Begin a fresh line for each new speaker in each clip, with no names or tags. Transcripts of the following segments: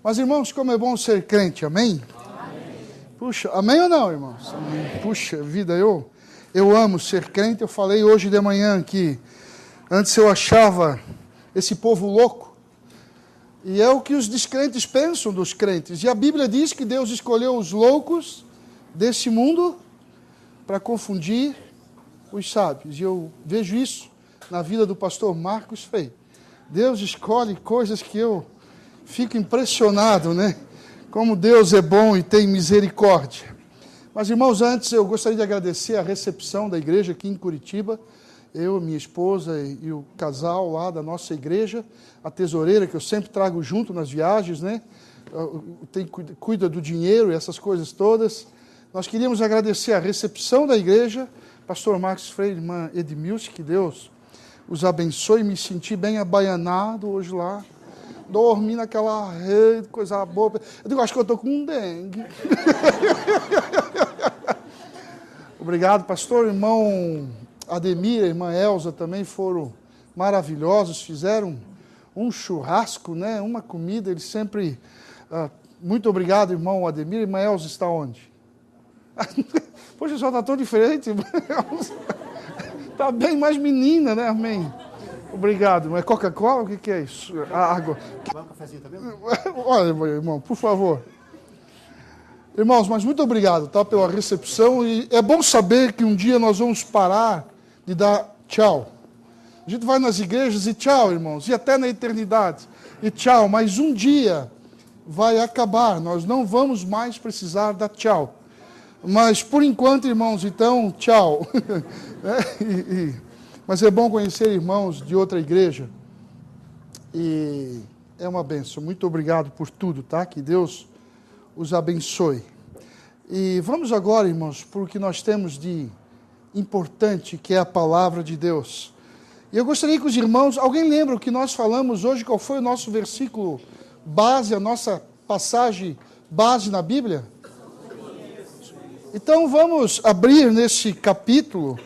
Mas, irmãos, como é bom ser crente, amém? Amém. Puxa, amém ou não, irmãos? Amém. Puxa vida, eu amo ser crente. Eu falei hoje de manhã que antes eu achava esse povo louco. E é o que os descrentes pensam dos crentes. E a Bíblia diz que Deus escolheu os loucos desse mundo para confundir os sábios. E eu vejo isso na vida do pastor Marcos Frei. Deus escolhe coisas que eu fico impressionado, né? Como Deus é bom e tem misericórdia. Mas, irmãos, antes eu gostaria de agradecer a recepção da igreja aqui em Curitiba. Eu, minha esposa e o casal lá da nossa igreja, a tesoureira que eu sempre trago junto nas viagens, né? Cuida do dinheiro e essas coisas todas. Nós queríamos agradecer a recepção da igreja, pastor Marcos Freire, irmã Edmilce, que Deus os abençoe. Me senti bem abaianado hoje lá. Dormi naquela rede, coisa boa. Eu digo, acho que eu estou com um dengue. Obrigado, pastor. Irmão Ademir, irmã Elza também foram maravilhosos. Fizeram um churrasco, né? Uma comida. Eles sempre... muito obrigado, irmão Ademir. Irmã Elza está onde? Poxa, só está tão diferente. Está bem mais menina, né? Amém. Obrigado. É Coca-Cola? O que é isso? A água.
Vai um cafezinho também?
Olha, irmão, por favor. Irmãos, mas muito obrigado, tá, pela recepção. E é bom saber que um dia nós vamos parar de dar tchau. A gente vai nas igrejas e tchau, irmãos. E até na eternidade. E tchau. Mas um dia vai acabar. Nós não vamos mais precisar dar tchau. Mas, por enquanto, irmãos, então, tchau. Mas é bom conhecer irmãos de outra igreja. E é uma bênção. Muito obrigado por tudo, tá? Que Deus os abençoe. E vamos agora, irmãos, para o que nós temos de importante, que é a palavra de Deus. E eu gostaria que os irmãos... Alguém lembra o que nós falamos hoje? Qual foi o nosso versículo base, a nossa passagem base na Bíblia? Então vamos abrir nesse capítulo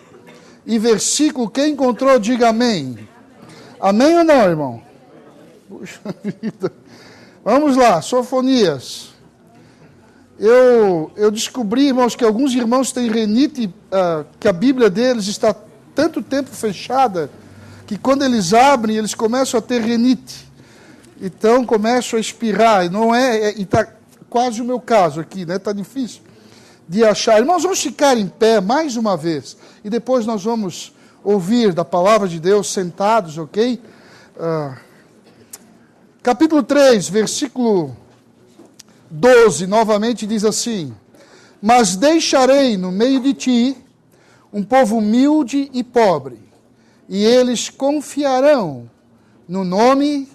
e versículo. Quem encontrou, diga amém. Amém ou não, irmão? Puxa vida. Vamos lá, Sofonias. Eu descobri, irmãos, que alguns irmãos têm renite, que a Bíblia deles está tanto tempo fechada, que quando eles abrem, eles começam a ter renite. Então começam a espirrar. E está quase o meu caso aqui, né? Está difícil de achar. Irmãos, vamos ficar em pé mais uma vez. E depois nós vamos ouvir da palavra de Deus sentados, ok? Capítulo 3, versículo 12, novamente diz assim: Mas deixarei no meio de ti um povo humilde e pobre, e eles confiarão no nome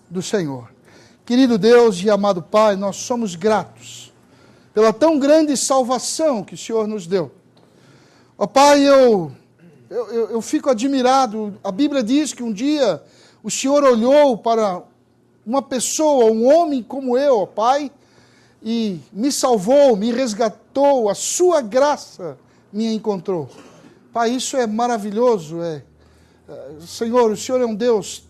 do Senhor. Querido Deus e amado Pai, nós somos gratos pela tão grande salvação que o Senhor nos deu. Ó Pai, eu fico admirado. A Bíblia diz que um dia o Senhor olhou para uma pessoa, um homem como eu, ó Pai, e me salvou, me resgatou, a sua graça me encontrou. Pai, isso é maravilhoso. Senhor, o Senhor é um Deus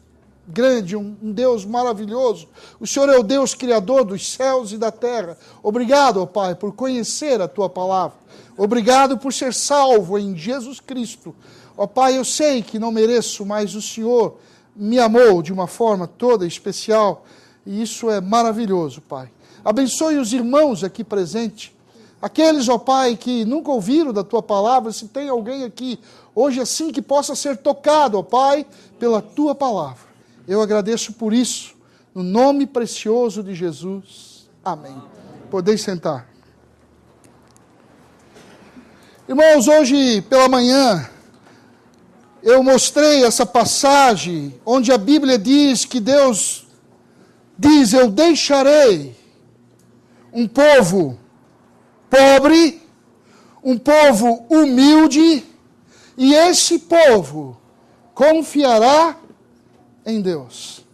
grande, um Deus maravilhoso. O Senhor é o Deus criador dos céus e da terra. Obrigado, ó Pai, por conhecer a Tua palavra. Obrigado por ser salvo em Jesus Cristo. Ó Pai, eu sei que não mereço, mas o Senhor me amou de uma forma toda especial. E isso é maravilhoso, Pai. Abençoe os irmãos aqui presentes. Aqueles, ó Pai, que nunca ouviram da Tua palavra. Se tem alguém aqui hoje assim que possa ser tocado, ó Pai, pela Tua palavra. Eu agradeço por isso, no nome precioso de Jesus. Amém. Podeis sentar. Irmãos, hoje pela manhã, eu mostrei essa passagem, onde a Bíblia diz que Deus diz: eu deixarei um povo pobre, um povo humilde, e esse povo confiará em Deus.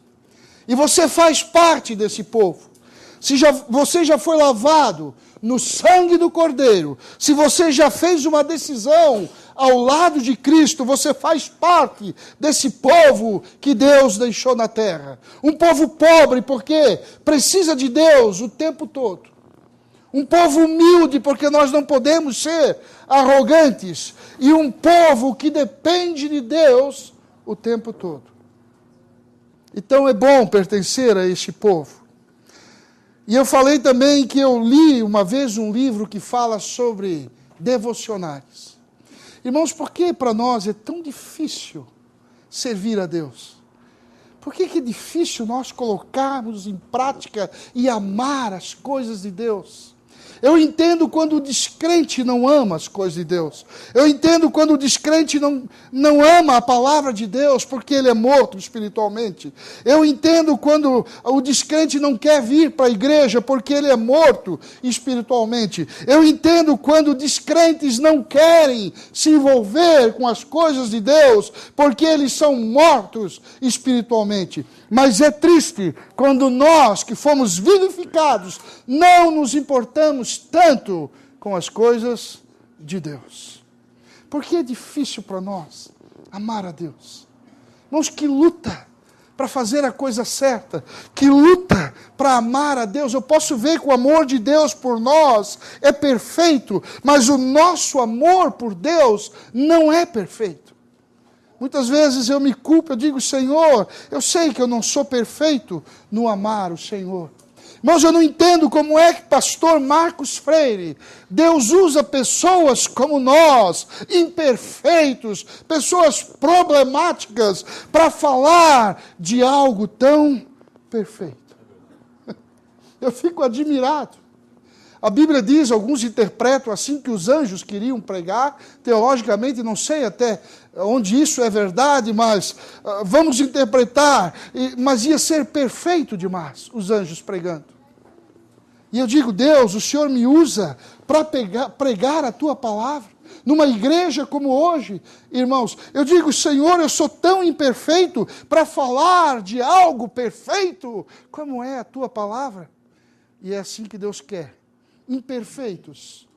E você faz parte desse povo. se você já foi lavado no sangue do Cordeiro, se você já fez uma decisão ao lado de Cristo, você faz parte desse povo que Deus deixou na terra. Um povo pobre, porque precisa de Deus o tempo todo. Um povo humilde, porque nós não podemos ser arrogantes. E um povo que depende de Deus o tempo todo. Então é bom pertencer a este povo. E eu falei também que eu li uma vez um livro que fala sobre devocionais. Irmãos, por que para nós é tão difícil servir a Deus? Por que é difícil nós colocarmos em prática e amar as coisas de Deus? Eu entendo quando o descrente não ama as coisas de Deus. Eu entendo quando o descrente não ama a palavra de Deus, porque ele é morto espiritualmente. Eu entendo quando o descrente não quer vir para a igreja, porque ele é morto espiritualmente. Eu entendo quando descrentes não querem se envolver com as coisas de Deus, porque eles são mortos espiritualmente. Mas é triste quando nós, que fomos vivificados, não nos importamos tanto com as coisas de Deus. Porque é difícil para nós amar a Deus. Irmãos, que luta para fazer a coisa certa, que luta para amar a Deus. Eu posso ver que o amor de Deus por nós é perfeito, mas o nosso amor por Deus não é perfeito. Muitas vezes eu me culpo, eu digo, Senhor, eu sei que eu não sou perfeito no amar o Senhor. Irmãos, eu não entendo como é que pastor Marcos Freire, Deus usa pessoas como nós, imperfeitos, pessoas problemáticas, para falar de algo tão perfeito. Eu fico admirado. A Bíblia diz, alguns interpretam assim, que os anjos queriam pregar, teologicamente não sei até onde isso é verdade, mas vamos interpretar, mas ia ser perfeito demais, os anjos pregando. E eu digo, Deus, o Senhor me usa para pregar a Tua palavra, numa igreja como hoje, irmãos. Eu digo, Senhor, eu sou tão imperfeito para falar de algo perfeito, como é a Tua palavra. E é assim que Deus quer. Imperfeitos,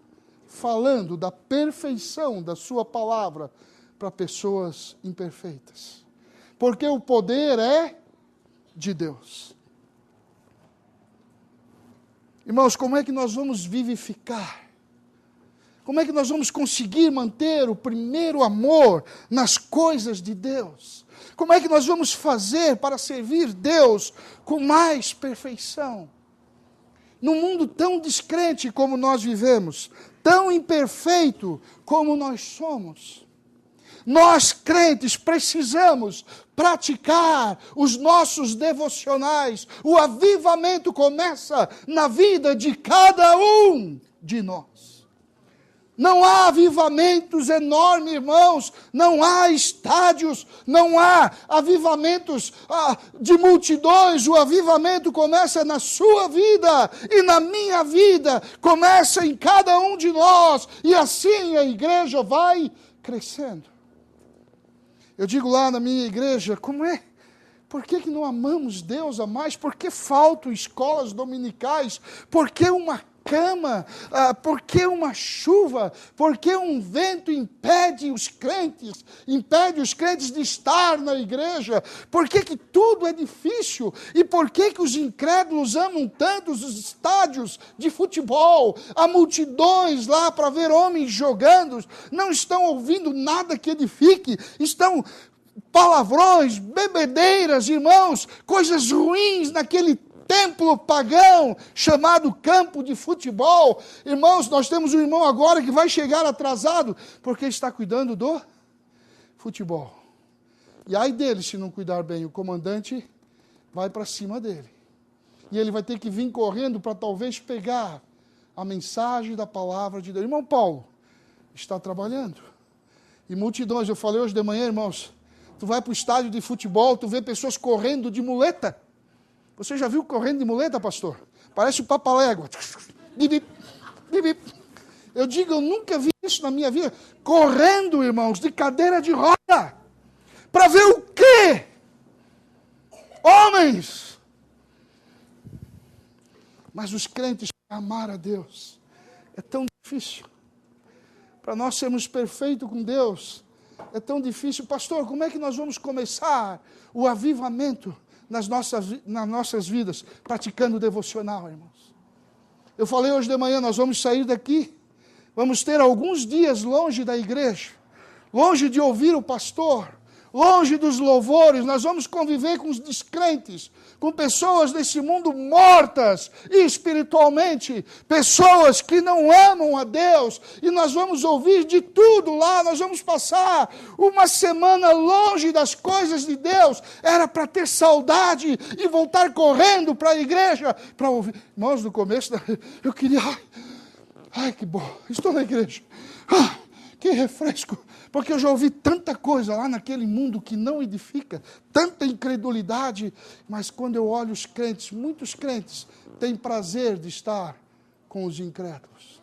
falando da perfeição da sua palavra para pessoas imperfeitas. Porque o poder é de Deus. Irmãos, como é que nós vamos vivificar? Como é que nós vamos conseguir manter o primeiro amor nas coisas de Deus? Como é que nós vamos fazer para servir Deus com mais perfeição? Num mundo tão descrente como nós vivemos, tão imperfeito como nós somos, nós crentes precisamos praticar os nossos devocionais. O avivamento começa na vida de cada um de nós. Não há avivamentos enormes, irmãos, não há estádios, não há avivamentos de multidões. O avivamento começa na sua vida e na minha vida, começa em cada um de nós, e assim a igreja vai crescendo. Eu digo lá na minha igreja, como é? Por que não amamos Deus a mais? Por que faltam escolas dominicais? Por que uma cama? Por que uma chuva? Por que um vento impede os crentes de estar na igreja? Por que tudo é difícil? E por que os incrédulos amam tanto os estádios de futebol? Há multidões lá para ver homens jogando, não estão ouvindo nada que edifique, estão palavrões, bebedeiras, irmãos, coisas ruins naquele templo pagão chamado campo de futebol. Irmãos, nós temos um irmão agora que vai chegar atrasado porque está cuidando do futebol. E ai dele se não cuidar bem, o comandante vai para cima dele. E ele vai ter que vir correndo para talvez pegar a mensagem da palavra de Deus. Irmão Paulo está trabalhando. E multidões, eu falei hoje de manhã, irmãos, tu vai para o estádio de futebol, tu vê pessoas correndo de muleta. Você já viu correndo de muleta, pastor? Parece o Papalégua. Eu digo, eu nunca vi isso na minha vida. Correndo, irmãos, de cadeira de roda. Para ver o quê? Homens. Mas os crentes amar a Deus é tão difícil. Para nós sermos perfeitos com Deus, é tão difícil. Pastor, como é que nós vamos começar o avivamento nas nossas vidas? Praticando o devocional, irmãos. Eu falei hoje de manhã, nós vamos sair daqui, vamos ter alguns dias longe da igreja, longe de ouvir o pastor, longe dos louvores, nós vamos conviver com os descrentes, com pessoas desse mundo mortas espiritualmente, pessoas que não amam a Deus, e nós vamos ouvir de tudo lá, nós vamos passar uma semana longe das coisas de Deus, era para ter saudade e voltar correndo para a igreja, para ouvir. Irmãos, no começo eu queria, ai que bom, estou na igreja, que refresco, porque eu já ouvi tanta coisa lá naquele mundo que não edifica, tanta incredulidade, mas quando eu olho os crentes, muitos crentes têm prazer de estar com os incrédulos.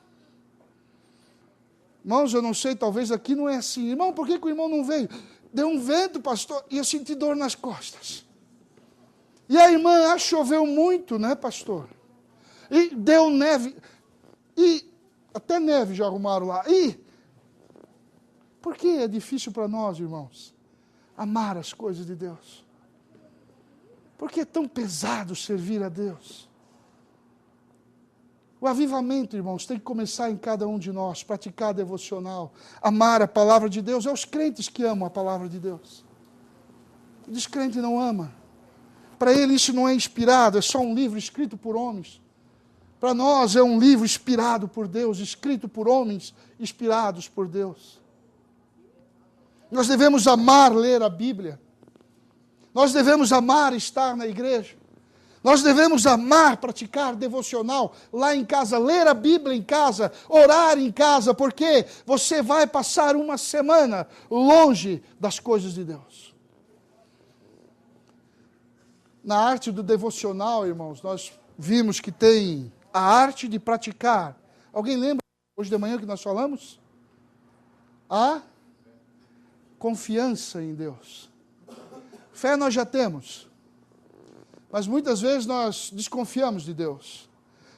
Irmãos, eu não sei, talvez aqui não é assim. Irmão, por que o irmão não veio? Deu um vento, pastor, e eu senti dor nas costas. E a irmã, choveu muito, né, pastor? E deu neve, e até neve já arrumaram lá. Por que é difícil para nós, irmãos, amar as coisas de Deus? Por que é tão pesado servir a Deus? O avivamento, irmãos, tem que começar em cada um de nós, praticar devocional, amar a palavra de Deus. É os crentes que amam a palavra de Deus. O descrente não ama. Para ele isso não é inspirado, é só um livro escrito por homens. Para nós é um livro inspirado por Deus, escrito por homens inspirados por Deus. Nós devemos amar ler a Bíblia. Nós devemos amar estar na igreja. Nós devemos amar praticar devocional lá em casa, ler a Bíblia em casa, orar em casa, porque você vai passar uma semana longe das coisas de Deus. Na arte do devocional, irmãos, nós vimos que tem a arte de praticar. Alguém lembra hoje de manhã que nós falamos? A confiança em Deus. Fé nós já temos, mas muitas vezes nós desconfiamos de Deus.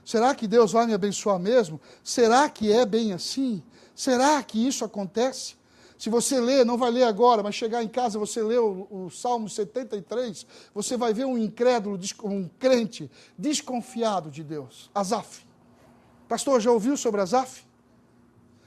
Será que Deus vai me abençoar mesmo? Será que é bem assim? Será que isso acontece? Se você ler, não vai ler agora, mas chegar em casa, você lê o Salmo 73, você vai ver um incrédulo, um crente desconfiado de Deus. Asaf. Pastor, já ouviu sobre Asaf?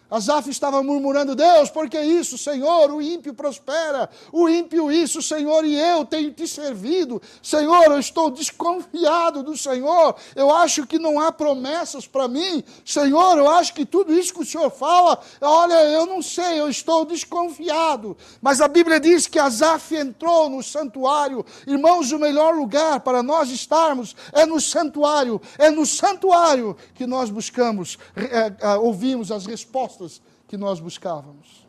Asaf estava murmurando, Deus, por que isso, Senhor? O ímpio prospera, o ímpio isso, Senhor, e eu tenho te servido. Senhor, eu estou desconfiado do Senhor, eu acho que não há promessas para mim. Senhor, eu acho que tudo isso que o Senhor fala, olha, eu não sei, eu estou desconfiado. Mas a Bíblia diz que Asaf entrou no santuário. Irmãos, o melhor lugar para nós estarmos é no santuário que nós buscamos, ouvimos as respostas que nós buscávamos.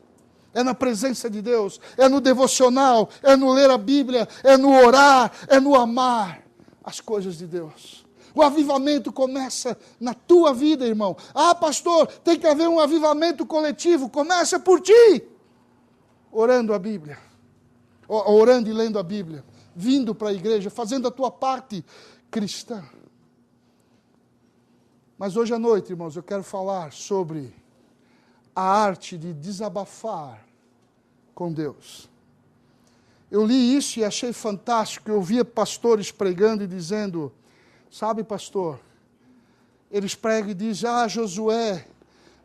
É na presença de Deus, é no devocional, é no ler a Bíblia, é no orar, é no amar as coisas de Deus. O avivamento começa na tua vida, irmão. Ah, pastor, tem que haver um avivamento coletivo. Começa por ti. Orando a Bíblia. Orando e lendo a Bíblia. Vindo para a igreja, fazendo a tua parte cristã. Mas hoje à noite, irmãos, eu quero falar sobre a arte de desabafar com Deus. Eu li isso e achei fantástico. Eu via pastores pregando e dizendo, sabe, pastor, eles pregam e dizem,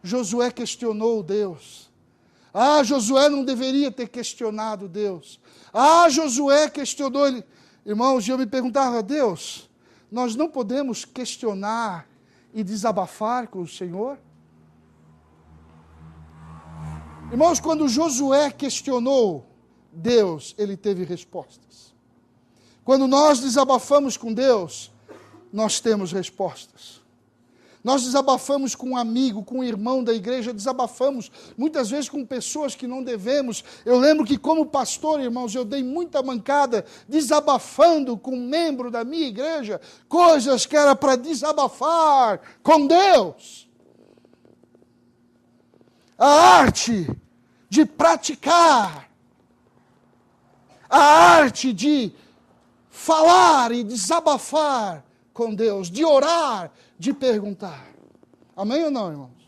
Josué questionou Deus. Josué não deveria ter questionado Deus. Josué questionou ele. Irmãos, eu me perguntava, Deus, nós não podemos questionar e desabafar com o Senhor? Irmãos, quando Josué questionou Deus, ele teve respostas. Quando nós desabafamos com Deus, nós temos respostas. Nós desabafamos com um amigo, com um irmão da igreja, desabafamos muitas vezes com pessoas que não devemos. Eu lembro que como pastor, irmãos, eu dei muita mancada desabafando com um membro da minha igreja, coisas que era para desabafar com Deus. A arte de praticar, a arte de falar e desabafar com Deus, de orar, de perguntar. Amém ou não, irmãos?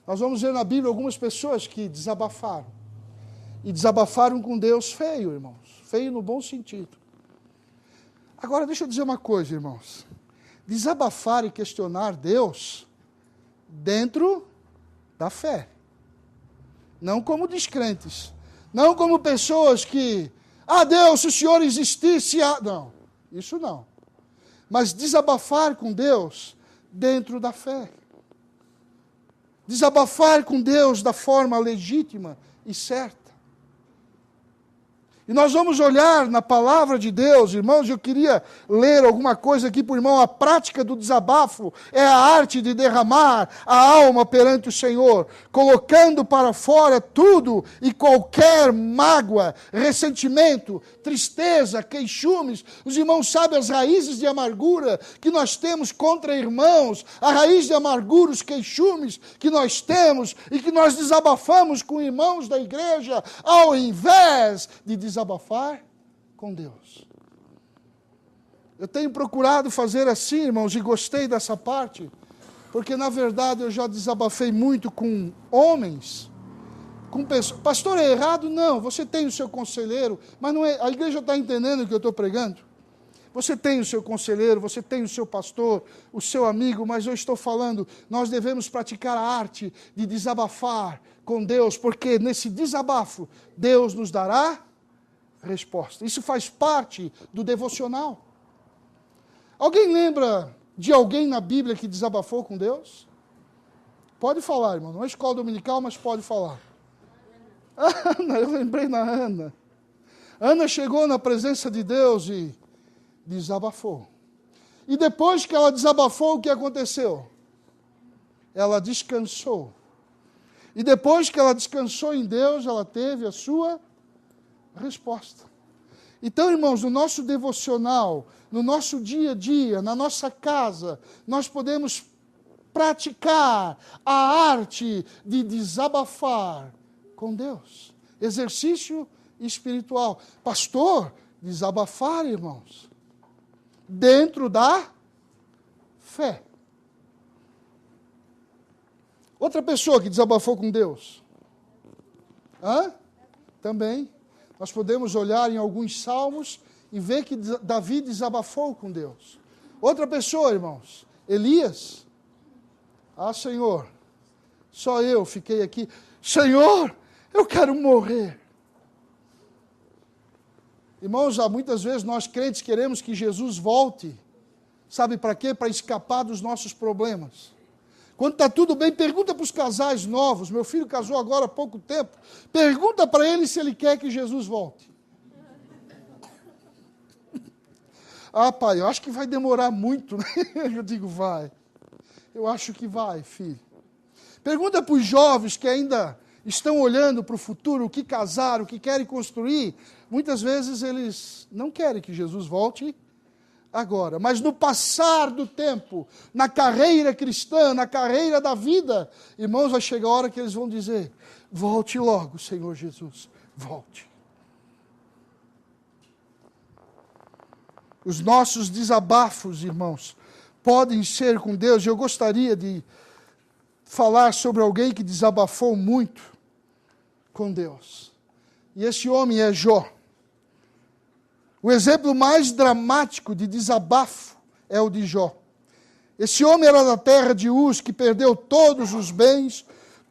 Nós vamos ver na Bíblia algumas pessoas que desabafaram. E desabafaram com Deus feio, irmãos. Feio no bom sentido. Agora, deixa eu dizer uma coisa, irmãos. Desabafar e questionar Deus dentro da fé. Não como descrentes. Não como pessoas que, Deus, se o Senhor existisse... Não, isso não. Mas desabafar com Deus dentro da fé. Desabafar com Deus da forma legítima e certa. E nós vamos olhar na palavra de Deus, irmãos, eu queria ler alguma coisa aqui para o irmão. A prática do desabafo é a arte de derramar a alma perante o Senhor, colocando para fora tudo e qualquer mágoa, ressentimento, tristeza, queixumes. Os irmãos sabem as raízes de amargura que nós temos contra irmãos, a raiz de amargura, os queixumes que nós temos e que nós desabafamos com irmãos da igreja, ao invés de desabafar com Deus. Eu tenho procurado fazer assim, irmãos, e gostei dessa parte, porque na verdade eu já desabafei muito com homens, com pessoas. Pastor, é errado? Não, você tem o seu conselheiro, mas não é. A igreja está entendendo o que eu estou pregando? Você tem o seu conselheiro, você tem o seu pastor, o seu amigo, mas eu estou falando, nós devemos praticar a arte de desabafar com Deus, porque nesse desabafo Deus nos dará resposta. Isso faz parte do devocional. Alguém lembra de alguém na Bíblia que desabafou com Deus? Pode falar, irmão. Não é escola dominical, mas pode falar. Ana, eu lembrei na Ana. Ana chegou na presença de Deus e desabafou. E depois que ela desabafou, o que aconteceu? Ela descansou. E depois que ela descansou em Deus, ela teve a sua resposta. Então, irmãos, no nosso devocional, no nosso dia a dia, na nossa casa, nós podemos praticar a arte de desabafar com Deus. Exercício espiritual. Pastor, desabafar, irmãos, dentro da fé. Outra pessoa que desabafou com Deus. Também. Nós podemos olhar em alguns salmos e ver que Davi desabafou com Deus. Outra pessoa, irmãos, Elias. Senhor, só eu fiquei aqui. Senhor, eu quero morrer. Irmãos, muitas vezes nós crentes queremos que Jesus volte. Sabe para quê? Para escapar dos nossos problemas. Quando está tudo bem, pergunta para os casais novos. Meu filho casou agora há pouco tempo. Pergunta para ele se ele quer que Jesus volte. Pai, eu acho que vai demorar muito. Né? Eu digo, vai. Eu acho que vai, filho. Pergunta para os jovens que ainda estão olhando para o futuro, o que casar, o que querem construir. Muitas vezes eles não querem que Jesus volte agora, mas no passar do tempo, na carreira cristã, na carreira da vida, irmãos, vai chegar a hora que eles vão dizer, volte logo, Senhor Jesus, volte. Os nossos desabafos, irmãos, podem ser com Deus. Eu gostaria de falar sobre alguém que desabafou muito com Deus. E esse homem é Jó. O exemplo mais dramático de desabafo é o de Jó. Esse homem era da terra de Uz, que perdeu todos os bens,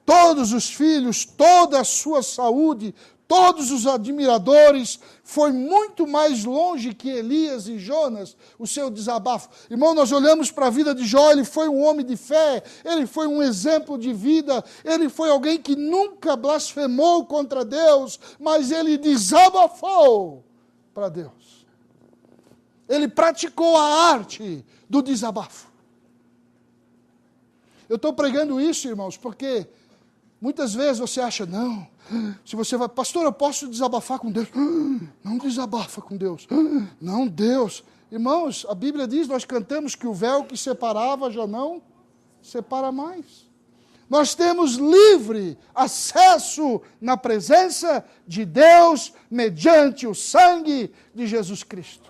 todos os filhos, toda a sua saúde, todos os admiradores. Foi muito mais longe que Elias e Jonas, o seu desabafo. Irmão, nós olhamos para a vida de Jó, ele foi um homem de fé, ele foi um exemplo de vida, ele foi alguém que nunca blasfemou contra Deus, mas ele desabafou para Deus. Ele praticou a arte do desabafo. Eu estou pregando isso, irmãos, porque muitas vezes você acha, não, se você vai, pastor, eu posso desabafar com Deus. Não desabafa com Deus. Não, Deus. Irmãos, a Bíblia diz, nós cantamos que o véu que separava já não separa mais. Nós temos livre acesso na presença de Deus mediante o sangue de Jesus Cristo.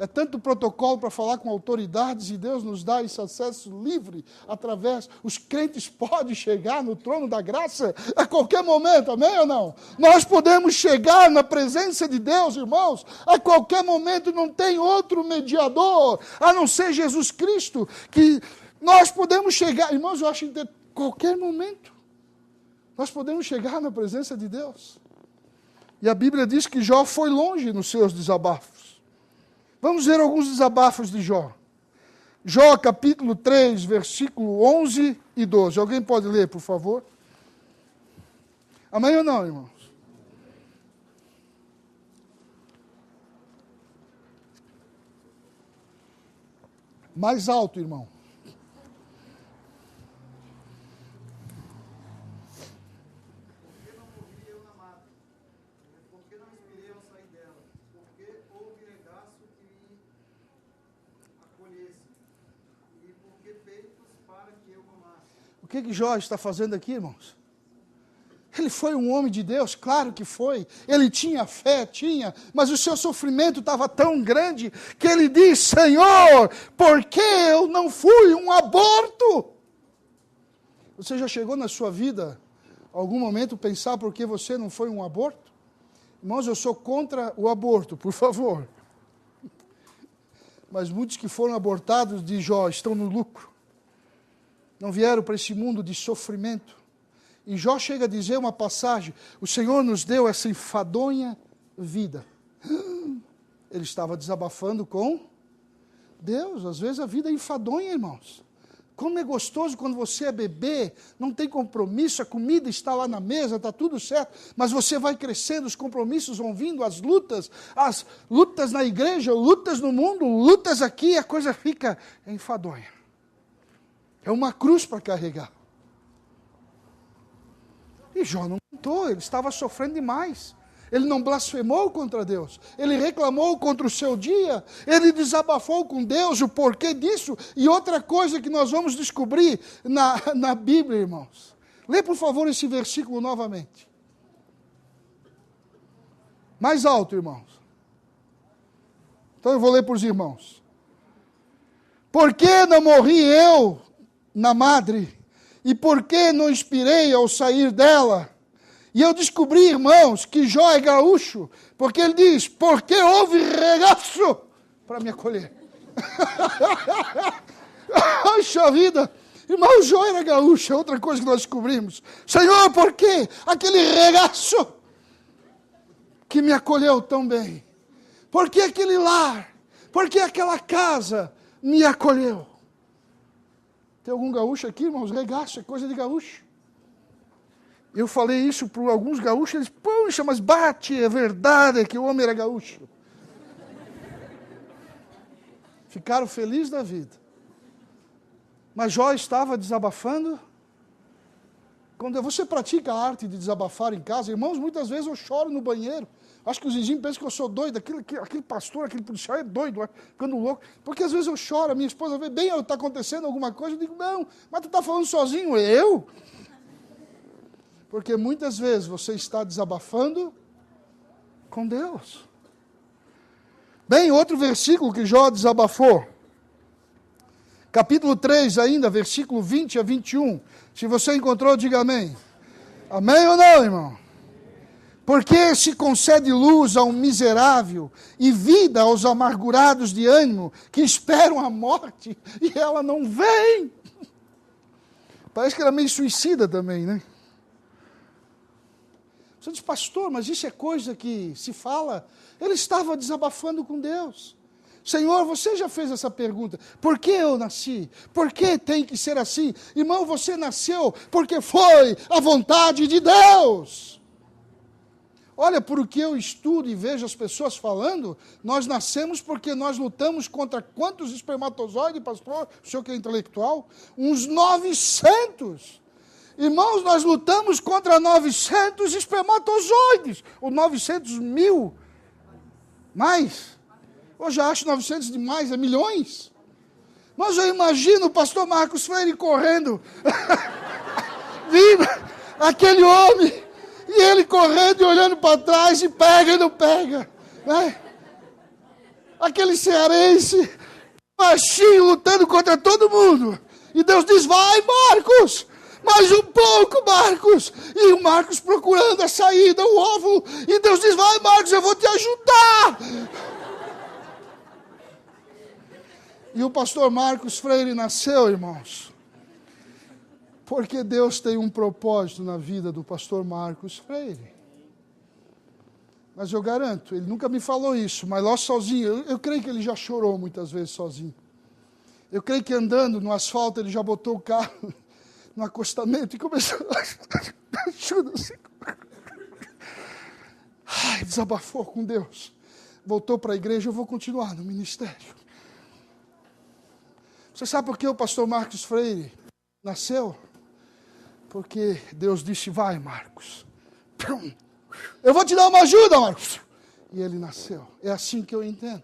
É tanto protocolo para falar com autoridades e Deus nos dá esse acesso livre através. Os crentes podem chegar no trono da graça a qualquer momento, amém ou não? Nós podemos chegar na presença de Deus, irmãos, a qualquer momento. Não tem outro mediador a não ser Jesus Cristo, que nós podemos chegar, irmãos, eu acho que a qualquer momento nós podemos chegar na presença de Deus. E a Bíblia diz que Jó foi longe nos seus desabafos. Vamos ver alguns desabafos de Jó. Jó, capítulo 3, versículo 11 e 12. Alguém pode ler, por favor? Amém ou não, irmãos? Mais alto, irmão. O que Jó está fazendo aqui, irmãos? Ele foi um homem de Deus, claro que foi. Ele tinha fé, mas o seu sofrimento estava tão grande que ele diz: Senhor, por que eu não fui um aborto? Você já chegou na sua vida, algum momento, pensar por que você não foi um aborto? Irmãos, eu sou contra o aborto, por favor. Mas muitos que foram abortados de Jó estão no lucro. Não vieram para esse mundo de sofrimento. E Jó chega a dizer uma passagem: o Senhor nos deu essa enfadonha vida. Ele estava desabafando com Deus. Às vezes a vida é enfadonha, irmãos. Como é gostoso quando você é bebê, não tem compromisso, a comida está lá na mesa, está tudo certo, mas você vai crescendo, os compromissos vão vindo, as lutas na igreja, lutas no mundo, lutas aqui, a coisa fica enfadonha. É uma cruz para carregar. E Jó não contou, ele estava sofrendo demais. Ele não blasfemou contra Deus. Ele reclamou contra o seu dia. Ele desabafou com Deus o porquê disso. E outra coisa que nós vamos descobrir na Bíblia, irmãos. Lê, por favor, esse versículo novamente. Mais alto, irmãos. Então eu vou ler para os irmãos. Por que não morri eu na madre, e por que não inspirei ao sair dela? E eu descobri, irmãos, que Jó é gaúcho, porque ele diz: porque houve regaço para me acolher. Poxa vida, irmão, Jó era gaúcho, é outra coisa que nós descobrimos. Senhor, por que aquele regaço que me acolheu tão bem? Por que aquele lar? Por que aquela casa me acolheu? Tem algum gaúcho aqui, irmãos? Regaço é coisa de gaúcho. Eu falei isso para alguns gaúchos, eles, poxa, mas bate, é verdade que o homem era gaúcho. Ficaram felizes da vida. Mas Jó estava desabafando. Quando você pratica a arte de desabafar em casa, irmãos, muitas vezes eu choro no banheiro. Acho que os vizinhos pensam que eu sou doido, aquele pastor, aquele policial é doido, ficando louco. Porque às vezes eu choro, a minha esposa vê bem, está acontecendo alguma coisa, eu digo: não, mas tu está falando sozinho, eu? Porque muitas vezes você está desabafando com Deus. Bem, outro versículo que Jó desabafou. Capítulo 3 ainda, versículo 20 a 21. Se você encontrou, diga amém. Amém ou não, irmão? Porque se concede luz a um miserável e vida aos amargurados de ânimo que esperam a morte e ela não vem. Parece que era meio suicida também, né? Você diz: pastor, mas isso é coisa que se fala. Ele estava desabafando com Deus. Senhor, você já fez essa pergunta: por que eu nasci? Por que tem que ser assim? Irmão, você nasceu porque foi a vontade de Deus. Olha, por o que eu estudo e vejo as pessoas falando, nós nascemos porque nós lutamos contra quantos espermatozoides, pastor? O senhor que é intelectual? Uns 900. Irmãos, nós lutamos contra 900 espermatozoides, ou 900 mil, mais. Eu já acho 900 demais, é milhões. Mas eu imagino o pastor Marcos Freire correndo, vindo, aquele homem, e ele correndo e olhando para trás, e pega e não pega. Né? aquele cearense, baixinho, lutando contra todo mundo. E Deus diz, vai Marcos, mais um pouco Marcos. E o Marcos procurando a saída, o óvulo. E Deus diz, vai Marcos, eu vou te ajudar. E o pastor Marcos Freire nasceu, irmãos, porque Deus tem um propósito na vida do pastor Marcos Freire. Mas eu garanto, ele nunca me falou isso, mas lá sozinho, eu creio que ele já chorou muitas vezes sozinho. Eu creio que andando no asfalto, ele já botou o carro no acostamento e começou a ajuda, Senhor. Ai, desabafou com Deus. Voltou para a igreja, eu vou continuar no ministério. Você sabe por que o pastor Marcos Freire nasceu? Porque Deus disse, vai Marcos. Eu vou te dar uma ajuda, Marcos. E ele nasceu. É assim que eu entendo.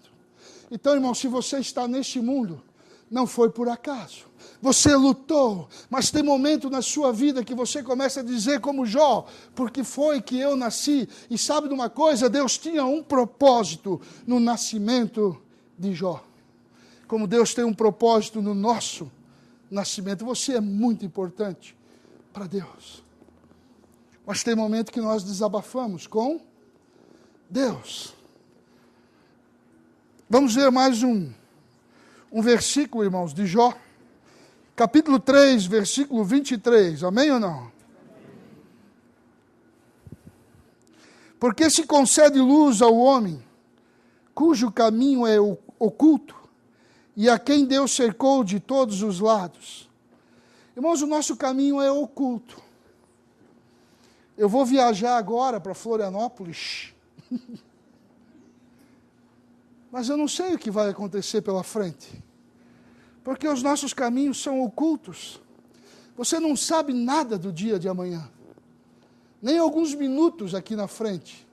Então, irmão, se você está neste mundo, não foi por acaso. Você lutou, mas tem momento na sua vida que você começa a dizer como Jó, porque foi que eu nasci. E sabe de uma coisa? Deus tinha um propósito no nascimento de Jó. Como Deus tem um propósito no nosso nascimento. Você é muito importante para Deus. Mas tem momento que nós desabafamos com Deus. Vamos ver mais um versículo, irmãos, de Jó. Capítulo 3, versículo 23. Amém ou não? Porque se concede luz ao homem, cujo caminho é oculto, e a quem Deus cercou de todos os lados. Irmãos, o nosso caminho é oculto. Eu vou viajar agora para Florianópolis, mas eu não sei o que vai acontecer pela frente, porque os nossos caminhos são ocultos. Você não sabe nada do dia de amanhã, nem alguns minutos aqui na frente,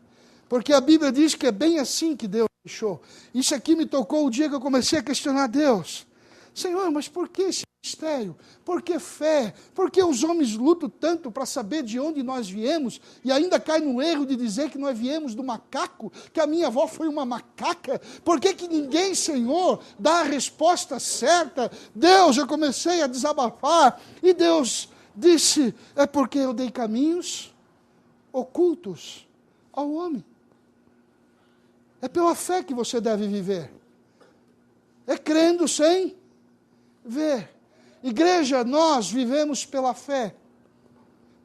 porque a Bíblia diz que é bem assim que Deus deixou. Isso aqui me tocou o dia que eu comecei a questionar Deus. Senhor, mas por que esse mistério? Por que fé? Por que os homens lutam tanto para saber de onde nós viemos e ainda cai no erro de dizer que nós viemos do macaco, que a minha avó foi uma macaca? Por que que ninguém, Senhor, dá a resposta certa? Deus, eu comecei a desabafar e Deus disse, é porque eu dei caminhos ocultos ao homem. É pela fé que você deve viver. É crendo sem ver. Igreja, nós vivemos pela fé.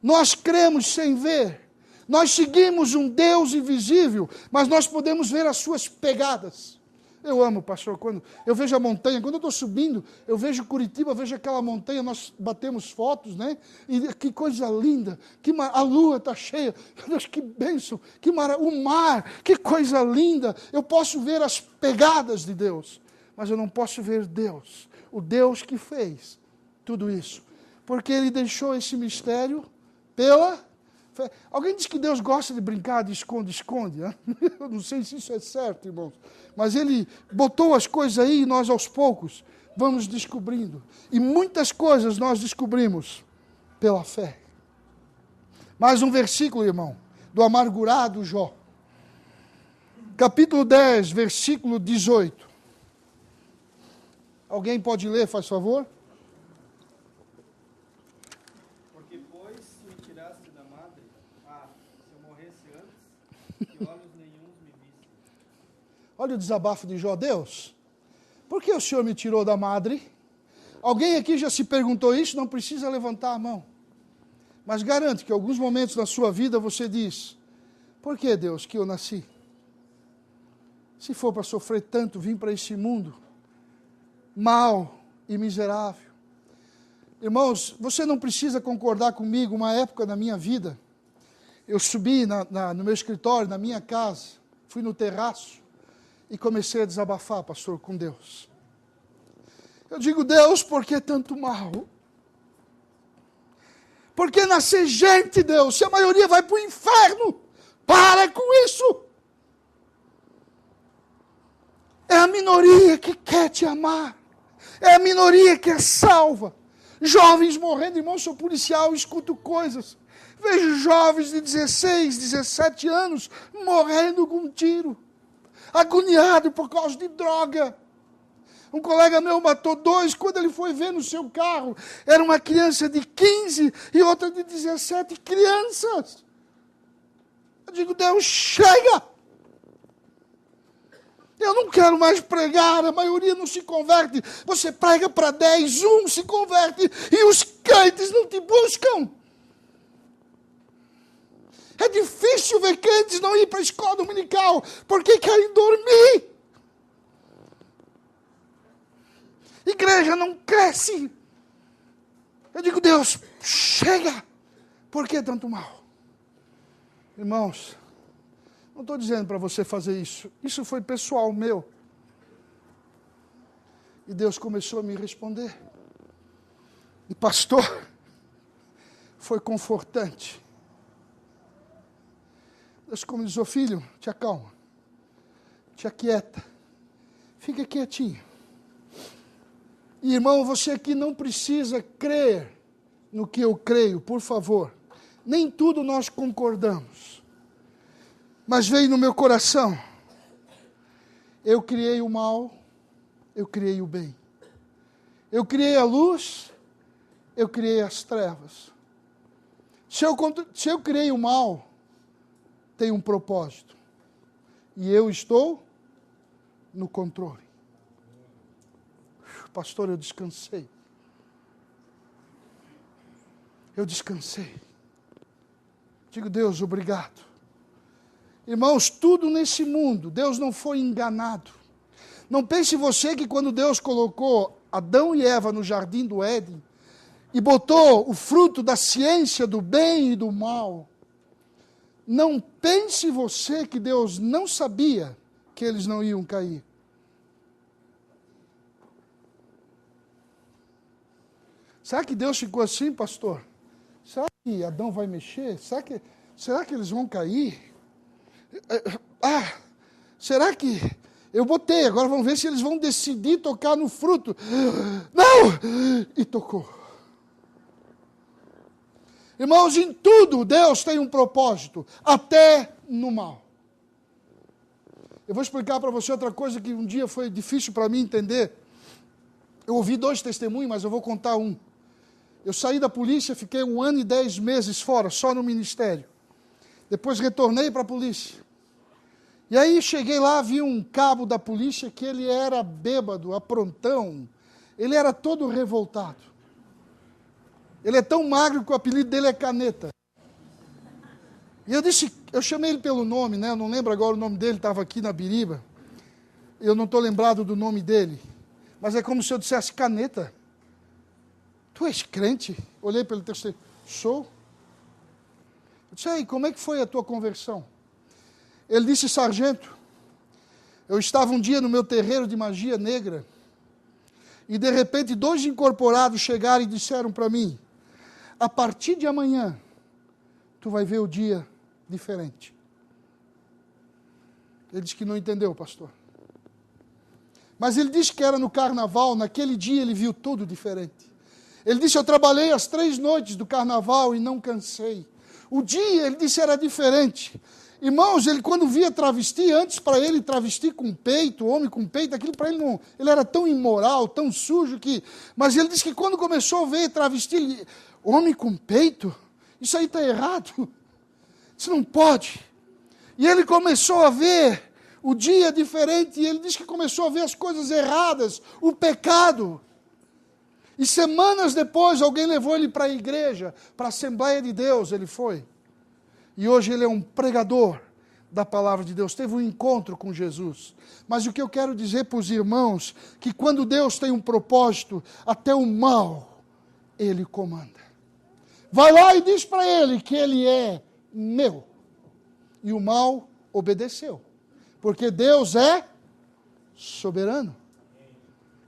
Nós cremos sem ver. Nós seguimos um Deus invisível, mas nós podemos ver as suas pegadas. Eu amo, pastor, quando eu vejo a montanha, quando eu estou subindo, eu vejo Curitiba, vejo aquela montanha, nós batemos fotos, né? E que coisa linda, a lua está cheia, meu Deus, que bênção, o mar, que coisa linda. Eu posso ver as pegadas de Deus, mas eu não posso ver Deus, o Deus que fez tudo isso, porque Ele deixou esse mistério pela fé. Alguém diz que Deus gosta de brincar de esconde-esconde, né? Eu não sei se isso é certo, irmãos, mas Ele botou as coisas aí e nós aos poucos vamos descobrindo, e muitas coisas nós descobrimos pela fé. Mais um versículo, irmão, do amargurado Jó, capítulo 10, versículo 18. Alguém pode ler, faz favor?
Porque, pois, me tiraste da madre, se eu morresse antes, que olhos nenhuns me vissem.
Olha o desabafo de Jó. Deus, por que o Senhor me tirou da madre? Alguém aqui já se perguntou isso? Não precisa levantar a mão. Mas garanto que em alguns momentos na sua vida você diz, por que, Deus, que eu nasci? Se for para sofrer tanto, vim para esse mundo mal e miserável. Irmãos, você não precisa concordar comigo. Uma época na minha vida, eu subi no meu escritório, na minha casa, fui no terraço e comecei a desabafar, pastor, com Deus. Eu digo, Deus, por que tanto mal? Por que nascer gente, Deus, se a maioria vai para o inferno? Para com isso! É a minoria que quer te amar. É a minoria que é salva. Jovens morrendo, irmão, sou policial, escuto coisas. Vejo jovens de 16, 17 anos morrendo com um tiro. agoniado por causa de droga. Um colega meu matou 2, quando ele foi ver no seu carro, era uma criança de 15 e outra de 17 crianças. Eu digo, Deus, chega! Eu não quero mais pregar, a maioria não se converte. Você prega para 10, um se converte e os crentes não te buscam. É difícil ver crentes não ir para a escola dominical porque querem dormir. Igreja não cresce. Eu digo, Deus, chega. Por que tanto mal? Irmãos, não estou dizendo para você fazer isso. Isso foi pessoal meu. E Deus começou a me responder. E pastor, foi confortante. Deus começou, filho, te acalma. Te aquieta. Fica quietinho. E, irmão, você aqui não precisa crer no que eu creio, por favor. Nem tudo nós concordamos. Mas veio no meu coração. Eu criei o mal, eu criei o bem. Eu criei a luz, eu criei as trevas. Se eu criei o mal, tem um propósito. E eu estou no controle. Pastor, eu descansei. Eu descansei. Digo, Deus, obrigado. Irmãos, tudo nesse mundo, Deus não foi enganado. Não pense você que quando Deus colocou Adão e Eva no jardim do Éden e botou o fruto da ciência do bem e do mal, não pense você que Deus não sabia que eles não iam cair. Será que Deus ficou assim, pastor? Será que Adão vai mexer? Será que eles vão cair? Será que... Eu botei, agora vamos ver se eles vão decidir tocar no fruto. Não! E tocou. Irmãos, em tudo Deus tem um propósito, até no mal. Eu vou explicar para você outra coisa que um dia foi difícil para mim entender. Eu ouvi 2 testemunhos, mas eu vou contar um. Eu saí da polícia, fiquei 1 ano e 10 meses fora, só no ministério. Depois retornei para a polícia. E aí cheguei lá, vi um cabo da polícia que ele era bêbado, aprontão. Ele era todo revoltado. Ele é tão magro que o apelido dele é Caneta. E eu chamei ele pelo nome, né? Eu não lembro agora o nome dele, estava aqui na Biriba. Eu não estou lembrado do nome dele. Mas é como se eu dissesse, Caneta, tu és crente? Olhei para ele e disse, sou. Eu disse, aí, como é que foi a tua conversão? Ele disse, sargento, eu estava um dia no meu terreiro de magia negra e de repente 2 incorporados chegaram e disseram para mim, a partir de amanhã, tu vai ver o dia diferente. Ele disse que não entendeu, pastor. Mas ele disse que era no carnaval, naquele dia ele viu tudo diferente. Ele disse, eu trabalhei as 3 noites do carnaval e não cansei. O dia, ele disse, era diferente. Irmãos, ele quando via travesti, antes para ele travesti com peito, homem com peito, aquilo para ele não, ele era tão imoral, tão sujo que... Mas ele disse que quando começou a ver travesti, homem com peito, isso aí está errado. Isso não pode. E ele começou a ver o dia diferente, e ele disse que começou a ver as coisas erradas, o pecado. E semanas depois, alguém levou ele para a igreja, para a Assembleia de Deus, ele foi. E hoje ele é um pregador da palavra de Deus, teve um encontro com Jesus. Mas o que eu quero dizer para os irmãos, que quando Deus tem um propósito, até o mal, Ele comanda. Vai lá e diz para ele que ele é meu. E o mal obedeceu. Porque Deus é soberano.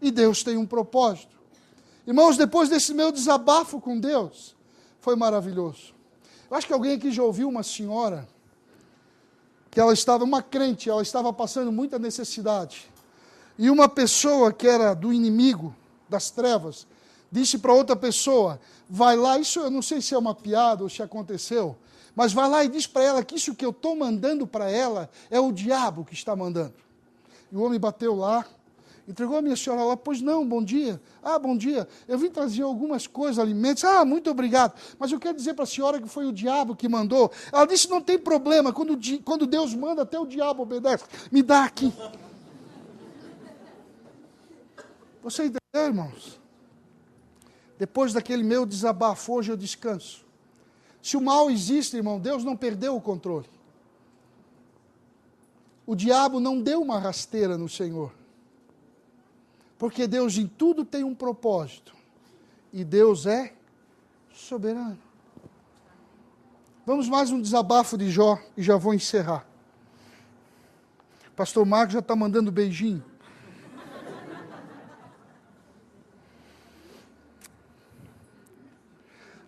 E Deus tem um propósito. Irmãos, depois desse meu desabafo com Deus, foi maravilhoso. Eu acho que alguém aqui já ouviu uma senhora, que ela estava, uma crente, ela estava passando muita necessidade. E uma pessoa que era do inimigo, das trevas, disse para outra pessoa, vai lá, isso eu não sei se é uma piada ou se aconteceu, mas vai lá e diz para ela que isso que eu estou mandando para ela é o diabo que está mandando. E o homem bateu lá, entregou a minha senhora lá, pois não, bom dia. Ah, bom dia. Eu vim trazer algumas coisas, alimentos. Ah, muito obrigado. Mas eu quero dizer para a senhora que foi o diabo que mandou. Ela disse, não tem problema, quando Deus manda, até o diabo obedece. Me dá aqui. Você entendeu, irmãos? Depois daquele meu desabafo, hoje eu descanso. Se o mal existe, irmão, Deus não perdeu o controle. O diabo não deu uma rasteira no Senhor. Porque Deus em tudo tem um propósito. E Deus é soberano. Vamos mais um desabafo de Jó e já vou encerrar. Pastor Marcos já está mandando beijinho.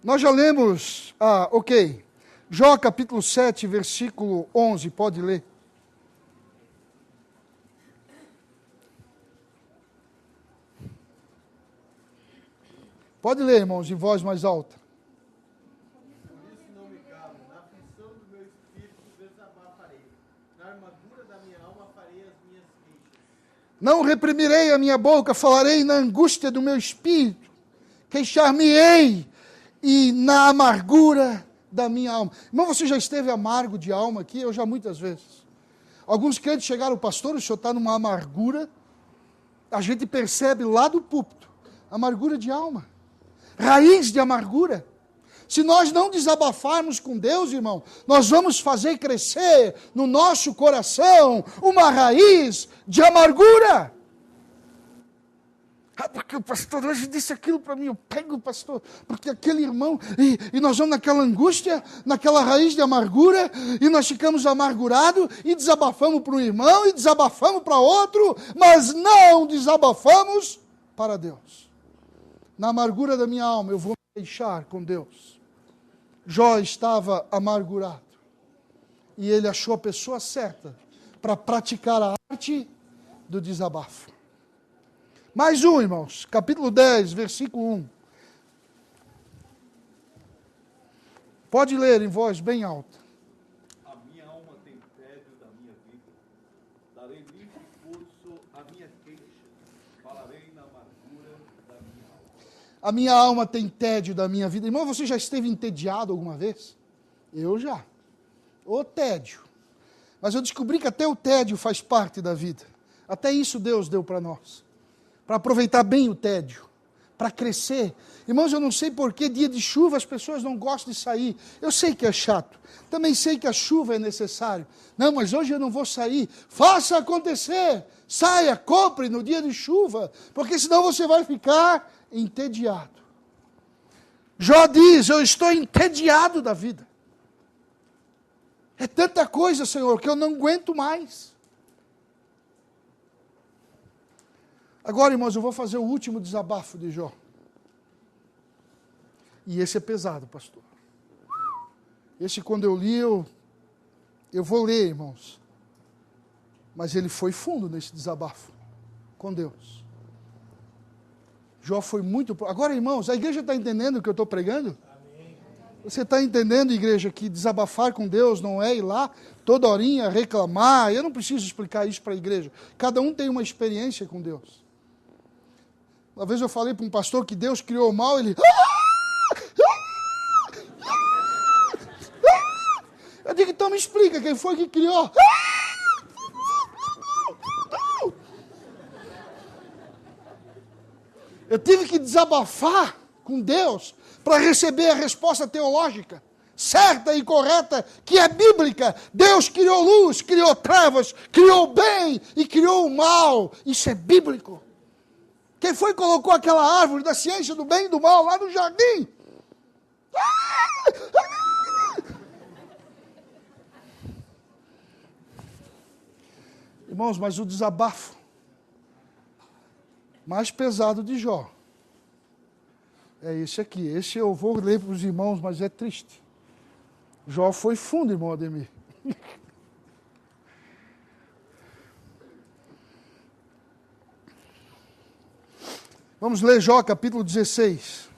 Nós já lemos, ok. Jó capítulo 7, versículo 11, pode ler. Pode ler, irmãos, em voz mais alta.
Por isso não me calo, na aflição do meu espírito desabafarei, na armadura da minha alma farei as minhas queixas.
Não reprimirei a minha boca, falarei na angústia do meu espírito, queixar-me-ei e na amargura da minha alma. Irmão, você já esteve amargo de alma aqui? Eu já muitas vezes. Alguns crentes chegaram, pastor, o senhor está numa amargura, a gente percebe lá do púlpito, amargura de alma, raiz de amargura. Se nós não desabafarmos com Deus, irmão, nós vamos fazer crescer no nosso coração uma raiz de amargura. Ah, porque o pastor hoje disse aquilo para mim, eu pego o pastor, porque aquele irmão, e nós vamos naquela angústia, naquela raiz de amargura, e nós ficamos amargurados, e desabafamos para um irmão, e desabafamos para outro, mas não desabafamos para Deus. Na amargura da minha alma, eu vou me queixar com Deus. Jó estava amargurado, e ele achou a pessoa certa para praticar a arte do desabafo. Mais um, irmãos, capítulo 10, versículo 1. Pode ler em voz bem alta.
A minha alma tem tédio da minha vida. Darei livre curso à minha queixa. Falarei na amargura da minha alma.
A minha alma tem tédio da minha vida. Irmão, você já esteve entediado alguma vez? Eu já. O tédio. Mas eu descobri que até o tédio faz parte da vida. Até isso Deus deu para nós. Para aproveitar bem o tédio, para crescer. Irmãos, eu não sei por que dia de chuva as pessoas não gostam de sair. Eu sei que é chato. Também sei que a chuva é necessário. Não, mas hoje eu não vou sair. Faça acontecer. Saia, compre no dia de chuva, porque senão você vai ficar entediado. Jó diz, eu estou entediado da vida. É tanta coisa, Senhor, que eu não aguento mais. Agora, irmãos, eu vou fazer o último desabafo de Jó. E esse é pesado, pastor. Esse, quando eu li, eu vou ler, irmãos. Mas ele foi fundo nesse desabafo com Deus. Jó foi muito... Agora, irmãos, a igreja está entendendo o que eu estou pregando? Amém. Você está entendendo, igreja, que desabafar com Deus não é ir lá toda horinha reclamar? Eu não preciso explicar isso para a igreja. Cada um tem uma experiência com Deus. Uma vez eu falei para um pastor que Deus criou o mal, ele... Eu digo, então me explica, quem foi que criou? Eu tive que desabafar com Deus para receber a resposta teológica, certa e correta, que é bíblica. Deus criou luz, criou trevas, criou o bem e criou o mal. Isso é bíblico. Quem foi que colocou aquela árvore da ciência do bem e do mal lá no jardim? Irmãos, mas o desabafo mais pesado de Jó é esse aqui. Esse eu vou ler para os irmãos, mas é triste. Jó foi fundo, irmão Ademir. Vamos ler Jó capítulo 16,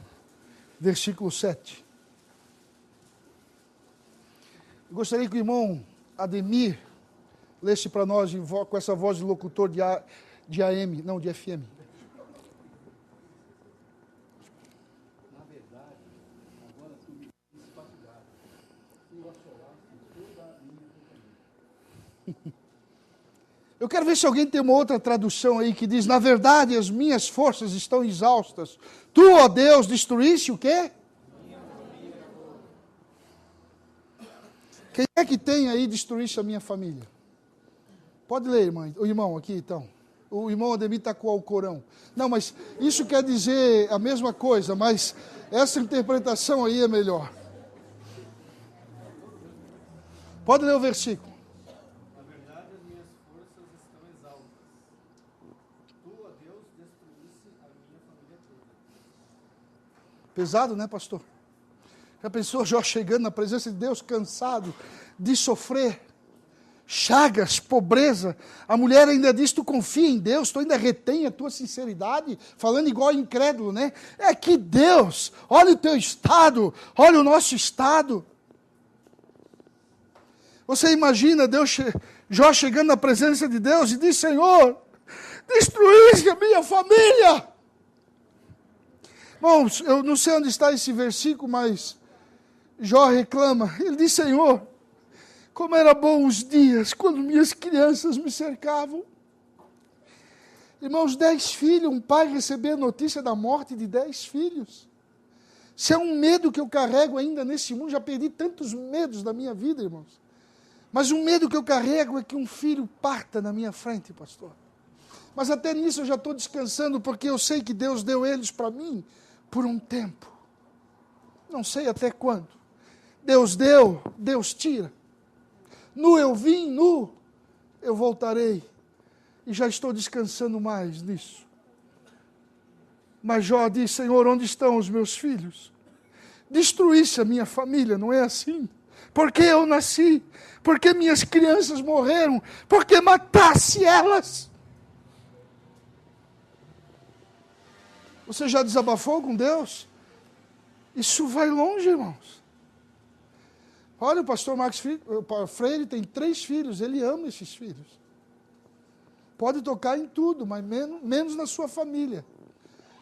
versículo 7. Eu gostaria que o irmão Ademir Lê-se para nós com essa voz de locutor de AM, não, de FM.
Na verdade, agora tu me disse fatigado. Tu assolaste toda a minha companhia.
Eu quero ver se alguém tem uma outra tradução aí que diz, na verdade, as minhas forças estão exaustas. Tu, ó Deus, destruíste o quê? Quem é que tem aí destruíste a minha família? Pode ler, irmã. O irmão aqui, então. O irmão Ademir está com o Alcorão. Não, mas isso quer dizer a mesma coisa, mas essa interpretação aí é melhor. Pode ler o versículo.
Na verdade, as minhas forças estão exaustas. Tu, ó Deus, destruísse a minha família toda.
Pesado, né, pastor? Já pensou Jó chegando na presença de Deus, cansado de sofrer, chagas, pobreza. A mulher ainda diz, tu confia em Deus, tu ainda retém a tua sinceridade, falando igual incrédulo, né? É que Deus, olha o teu estado, olha o nosso estado. Você imagina Jó chegando na presença de Deus e diz, Senhor, destruíste a minha família. Bom, eu não sei onde está esse versículo, mas Jó reclama. Ele diz, Senhor, como era bom os dias quando minhas crianças me cercavam. Irmãos, 10 filhos, um pai receber a notícia da morte de 10 filhos. Se é um medo que eu carrego ainda nesse mundo, já perdi tantos medos da minha vida, irmãos. Mas um medo que eu carrego é que um filho parta na minha frente, pastor. Mas até nisso eu já estou descansando, porque eu sei que Deus deu eles para mim por um tempo. Não sei até quando. Deus deu, Deus tira. Nu eu vim, nu eu voltarei. E já estou descansando mais nisso. Mas Jó diz, Senhor, onde estão os meus filhos? Destruísse a minha família, não é assim? Porque eu nasci, porque minhas crianças morreram, porque matasse elas. Você já desabafou com Deus? Isso vai longe, irmãos. Olha, o pastor Marcos Freire tem 3 filhos, ele ama esses filhos. Pode tocar em tudo, mas menos na sua família.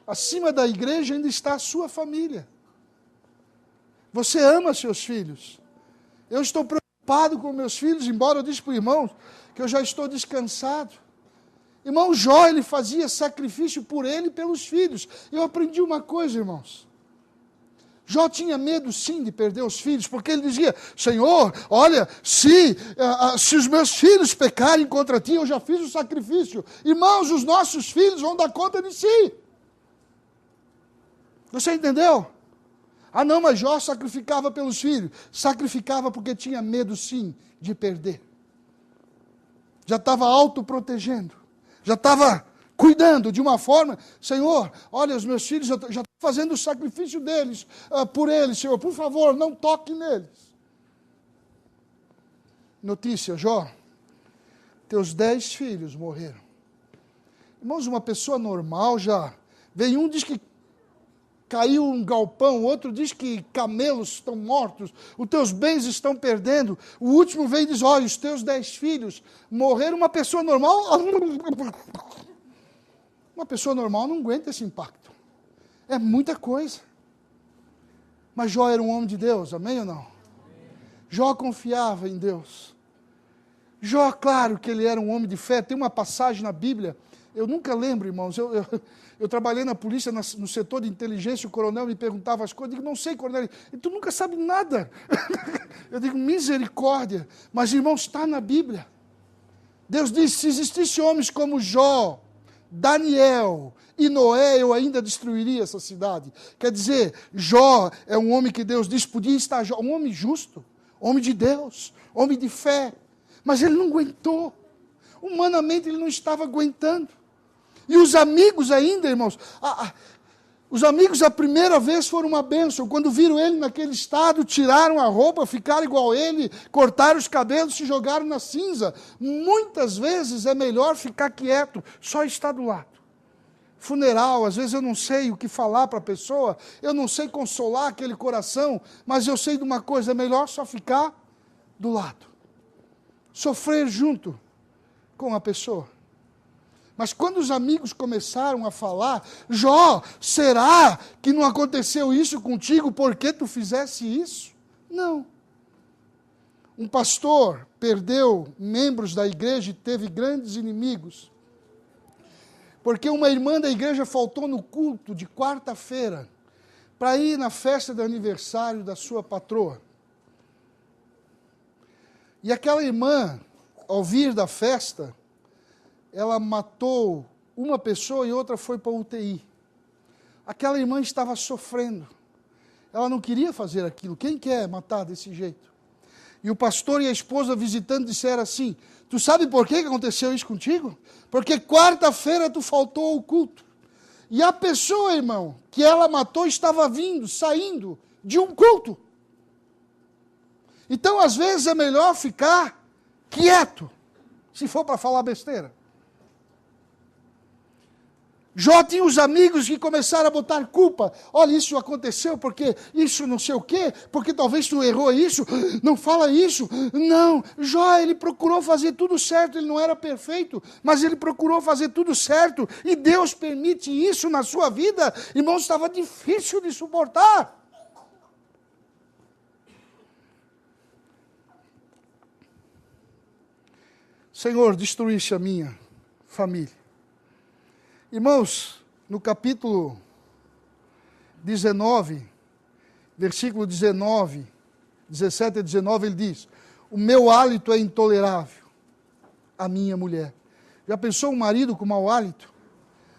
Acima da igreja ainda está a sua família. Você ama seus filhos. Eu estou preocupado com meus filhos, embora eu disse para o irmão que eu já estou descansado. Irmão Jó, ele fazia sacrifício por ele e pelos filhos. Eu aprendi uma coisa, irmãos. Jó tinha medo sim de perder os filhos, porque ele dizia, Senhor, olha, se os meus filhos pecarem contra ti, eu já fiz o sacrifício. Irmãos, os nossos filhos vão dar conta de si. Você entendeu? Ah não, mas Jó sacrificava pelos filhos. Sacrificava porque tinha medo sim de perder. Já estava autoprotegendo. Já estava cuidando de uma forma, Senhor, olha, os meus filhos, já estou fazendo o sacrifício deles, por eles, Senhor, por favor, não toque neles. Notícia, Jó, teus 10 filhos morreram. Irmãos, uma pessoa normal já, vem um diz que caiu um galpão, o outro diz que camelos estão mortos, os teus bens estão perdendo, o último vem e diz, olha, os teus 10 filhos morreram, uma pessoa normal... Uma pessoa normal não aguenta esse impacto. É muita coisa. Mas Jó era um homem de Deus, amém ou não? Jó confiava em Deus. Jó, claro que ele era um homem de fé. Tem uma passagem na Bíblia, eu nunca lembro, irmãos. Eu trabalhei na polícia, no setor de inteligência, o coronel me perguntava as coisas. Eu digo, não sei, coronel. E tu nunca sabe nada. Eu digo, misericórdia. Mas, irmãos, está na Bíblia. Deus disse, se existisse homens como Jó, Daniel e Noé, eu ainda destruiria essa cidade. Quer dizer, Jó é um homem que Deus disse, podia estar Jó, um homem justo, homem de Deus, homem de fé, mas ele não aguentou. Humanamente ele não estava aguentando. E os amigos ainda, irmãos, os amigos a primeira vez foram uma bênção. Quando viram ele naquele estado, tiraram a roupa, ficaram igual a ele, cortaram os cabelos, se jogaram na cinza. Muitas vezes é melhor ficar quieto, só estar do lado. Funeral, às vezes eu não sei o que falar para a pessoa, eu não sei consolar aquele coração, mas eu sei de uma coisa, é melhor só ficar do lado. Sofrer junto. com a pessoa. Mas quando os amigos começaram a falar, Jó, será que não aconteceu isso contigo porque tu fizesse isso? Não. Um pastor perdeu membros da igreja e teve grandes inimigos, porque uma irmã da igreja faltou no culto de quarta-feira para ir na festa de aniversário da sua patroa. E aquela irmã, ao vir da festa, ela matou uma pessoa e outra foi para a UTI. Aquela irmã estava sofrendo. Ela não queria fazer aquilo. Quem quer matar desse jeito? E o pastor e a esposa visitando disseram assim, tu sabe por que aconteceu isso contigo? Porque quarta-feira tu faltou ao culto. E a pessoa, irmão, que ela matou estava saindo de um culto. Então, às vezes, é melhor ficar quieto, se for para falar besteira. Jó tinha os amigos que começaram a botar culpa. Olha, isso aconteceu porque isso não sei o quê, porque talvez tu errou isso, não fala isso. Não, Jó, ele procurou fazer tudo certo, ele não era perfeito, mas ele procurou fazer tudo certo, e Deus permite isso na sua vida. Irmão, estava difícil de suportar. Senhor, destruísse a minha família. Irmãos, no capítulo 19, versículo 19, 17 a 19, ele diz, o meu hálito é intolerável, a minha mulher. Já pensou um marido com mau hálito?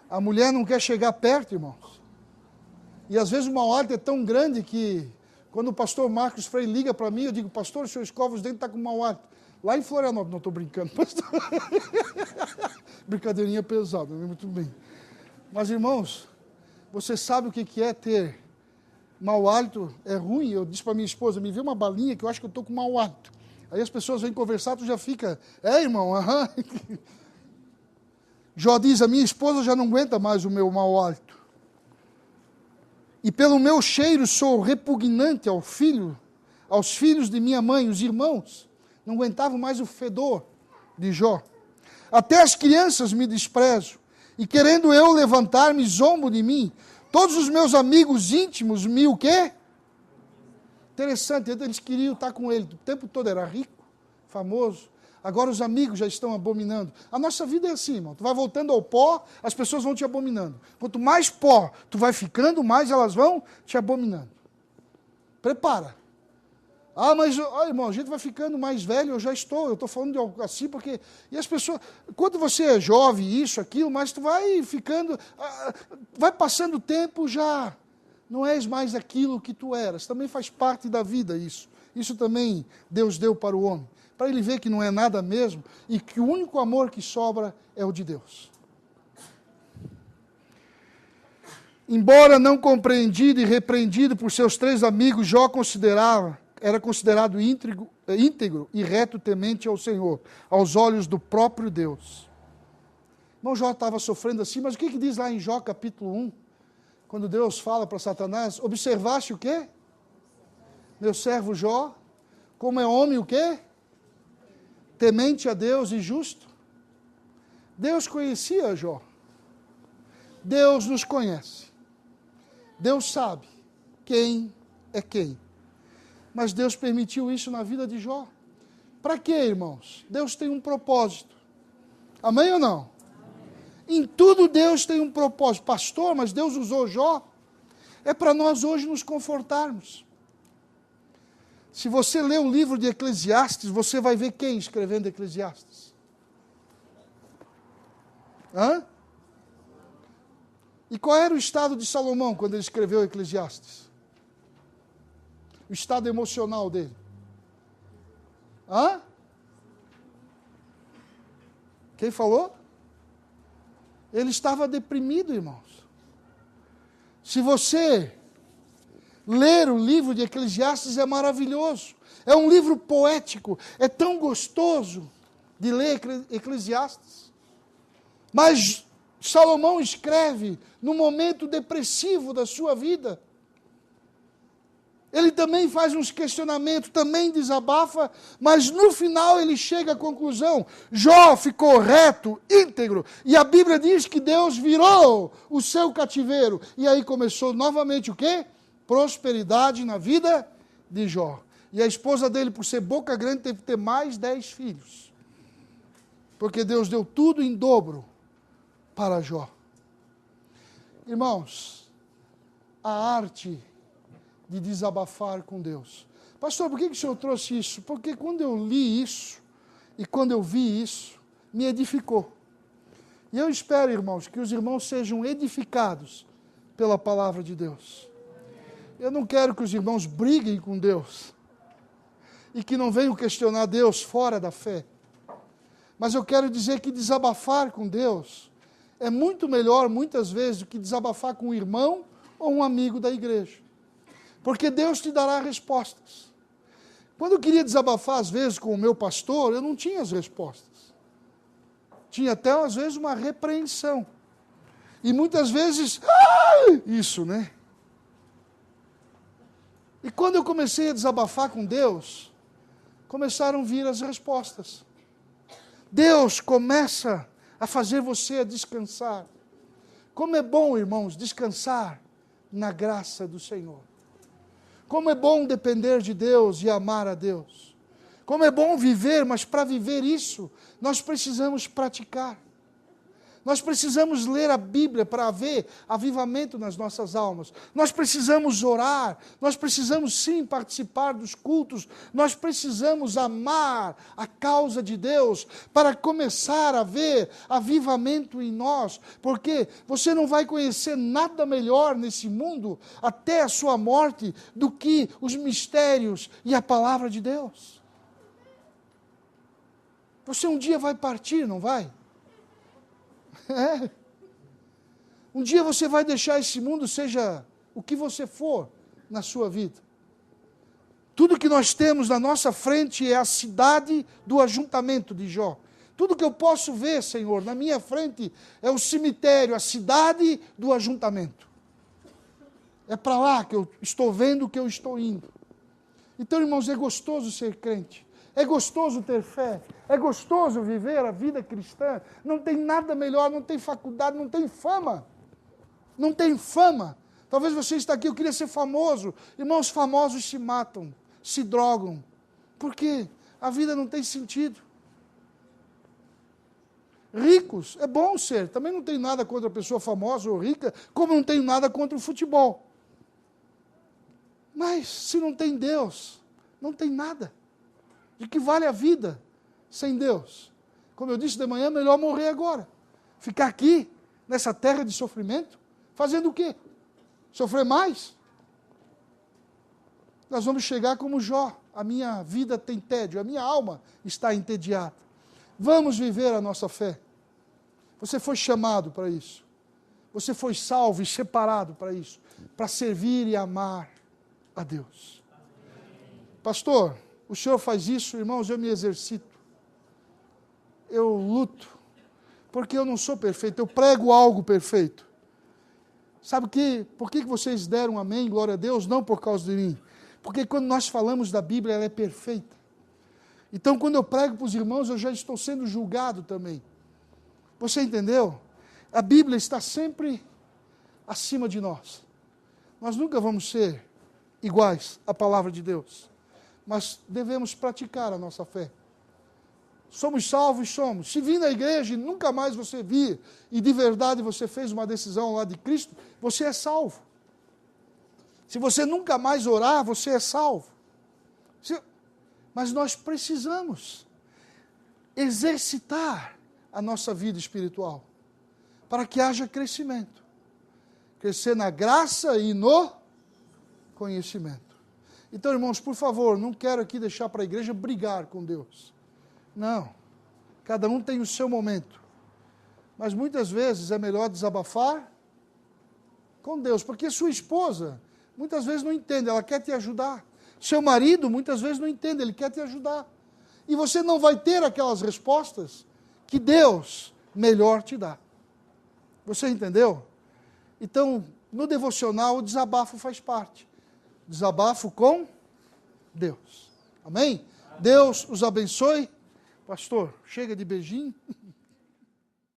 A mulher não quer chegar perto, irmãos. E às vezes o mau hálito é tão grande que, quando o pastor Marcos Freire liga para mim, eu digo, pastor, o senhor escova os dentes, está com mau hálito. Lá em Florianópolis, não estou brincando, pastor. Brincadeirinha pesada, muito bem. Mas, irmãos, você sabe o que é ter mau hálito? É ruim. Eu disse para minha esposa, me vê uma balinha que eu acho que eu estou com mau hálito. Aí as pessoas vêm conversar, tu já fica, irmão, aham. Jó diz, a minha esposa já não aguenta mais o meu mau hálito. E pelo meu cheiro sou repugnante aos filhos de minha mãe, os irmãos. Não aguentavam mais o fedor de Jó. Até as crianças me desprezam. E querendo eu levantar-me, zombo de mim. Todos os meus amigos íntimos me o quê? Interessante, eles queriam estar com ele. O tempo todo era rico, famoso. Agora os amigos já estão abominando. A nossa vida é assim, irmão. Tu vai voltando ao pó, as pessoas vão te abominando. Quanto mais pó tu vai ficando, mais elas vão te abominando. Prepara. Mas, irmão, a gente vai ficando mais velho, eu estou falando de algo assim, porque, e as pessoas, quando você é jovem, isso, aquilo, mas tu vai ficando, vai passando o tempo, já não és mais aquilo que tu eras, também faz parte da vida isso também Deus deu para o homem, para ele ver que não é nada mesmo, e que o único amor que sobra é o de Deus. Embora não compreendido e repreendido por seus 3 amigos, Jó era considerado íntegro e reto temente ao Senhor, aos olhos do próprio Deus. Irmão, Jó estava sofrendo assim, mas o que diz lá em Jó capítulo 1? Quando Deus fala para Satanás, observaste o quê? Meu servo Jó, como é homem o quê? Temente a Deus e justo. Deus conhecia Jó. Deus nos conhece. Deus sabe quem é quem. Mas Deus permitiu isso na vida de Jó. Para quê, irmãos? Deus tem um propósito. Amém ou não? Amém. Em tudo Deus tem um propósito. Pastor, mas Deus usou Jó? É para nós hoje nos confortarmos. Se você ler o livro de Eclesiastes, você vai ver quem escrevendo Eclesiastes. E qual era o estado de Salomão quando ele escreveu Eclesiastes? O estado emocional dele. Quem falou? Ele estava deprimido, irmãos. Se você ler o livro de Eclesiastes, é maravilhoso. É um livro poético. É tão gostoso de ler Eclesiastes. Mas Salomão escreve no momento depressivo da sua vida. Ele também faz uns questionamentos, também desabafa, mas no final ele chega à conclusão. Jó ficou reto, íntegro, e a Bíblia diz que Deus virou o seu cativeiro. E aí começou novamente o quê? Prosperidade na vida de Jó. E a esposa dele, por ser boca grande, teve que ter mais 10 filhos. Porque Deus deu tudo em dobro para Jó. Irmãos, a arte de desabafar com Deus. Pastor, por que o senhor trouxe isso? Porque quando eu li isso, e quando eu vi isso, me edificou. E eu espero, irmãos, que os irmãos sejam edificados pela palavra de Deus. Eu não quero que os irmãos briguem com Deus, e que não venham questionar Deus fora da fé. Mas eu quero dizer que desabafar com Deus é muito melhor, muitas vezes, do que desabafar com um irmão ou um amigo da igreja. Porque Deus te dará respostas. Quando eu queria desabafar, às vezes, com o meu pastor, eu não tinha as respostas. Tinha até, às vezes, uma repreensão. E muitas vezes, isso, né? E quando eu comecei a desabafar com Deus, começaram a vir as respostas. Deus começa a fazer você descansar. Como é bom, irmãos, descansar na graça do Senhor. Como é bom depender de Deus e amar a Deus. Como é bom viver, mas para viver isso, nós precisamos praticar. Nós precisamos ler a Bíblia para haver avivamento nas nossas almas. Nós precisamos orar. Nós precisamos sim participar dos cultos. Nós precisamos amar a causa de Deus para começar a ver avivamento em nós. Porque você não vai conhecer nada melhor nesse mundo até a sua morte do que os mistérios e a palavra de Deus. Você um dia vai partir, não vai? É. Um dia você vai deixar esse mundo, seja o que você for na sua vida. Tudo que nós temos na nossa frente é a cidade do ajuntamento de Jó. Tudo que eu posso ver, Senhor, na minha frente é o cemitério, a cidade do ajuntamento. É para lá que eu estou vendo que eu estou indo. Então, irmãos, é gostoso ser crente. É gostoso ter fé, é gostoso viver a vida cristã. Não tem nada melhor, não tem faculdade, não tem fama. Não tem fama. Talvez você está aqui, eu queria ser famoso. Irmãos, famosos se matam, se drogam. Por quê? A vida não tem sentido. Ricos, é bom ser. Também não tenho nada contra a pessoa famosa ou rica, como não tenho nada contra o futebol. Mas se não tem Deus, não tem nada. De que vale a vida sem Deus? Como eu disse de manhã, é melhor morrer agora. Ficar aqui, nessa terra de sofrimento, fazendo o quê? Sofrer mais? Nós vamos chegar como Jó. A minha vida tem tédio, a minha alma está entediada. Vamos viver a nossa fé. Você foi chamado para isso. Você foi salvo e separado para isso. Para servir e amar a Deus. Pastor, o senhor faz isso, irmãos, eu me exercito. Eu luto, porque eu não sou perfeito, eu prego algo perfeito. Sabe por que vocês deram amém, glória a Deus? Não por causa de mim. Porque quando nós falamos da Bíblia, ela é perfeita. Então, quando eu prego para os irmãos, eu já estou sendo julgado também. Você entendeu? A Bíblia está sempre acima de nós. Nós nunca vamos ser iguais à palavra de Deus. Mas devemos praticar a nossa fé. Somos salvos, somos. Se vir na igreja e nunca mais você vir, e de verdade você fez uma decisão lá de Cristo, você é salvo. Se você nunca mais orar, você é salvo. Mas nós precisamos exercitar a nossa vida espiritual, para que haja crescimento. Crescer na graça e no conhecimento. Então, irmãos, por favor, não quero aqui deixar para a igreja brigar com Deus. Não. Cada um tem o seu momento. Mas muitas vezes é melhor desabafar com Deus, porque sua esposa muitas vezes não entende, ela quer te ajudar. Seu marido muitas vezes não entende, ele quer te ajudar. E você não vai ter aquelas respostas que Deus melhor te dá. Você entendeu? Então, no devocional, o desabafo faz parte. Desabafo com Deus. Amém? Deus os abençoe. Pastor, chega de beijinho.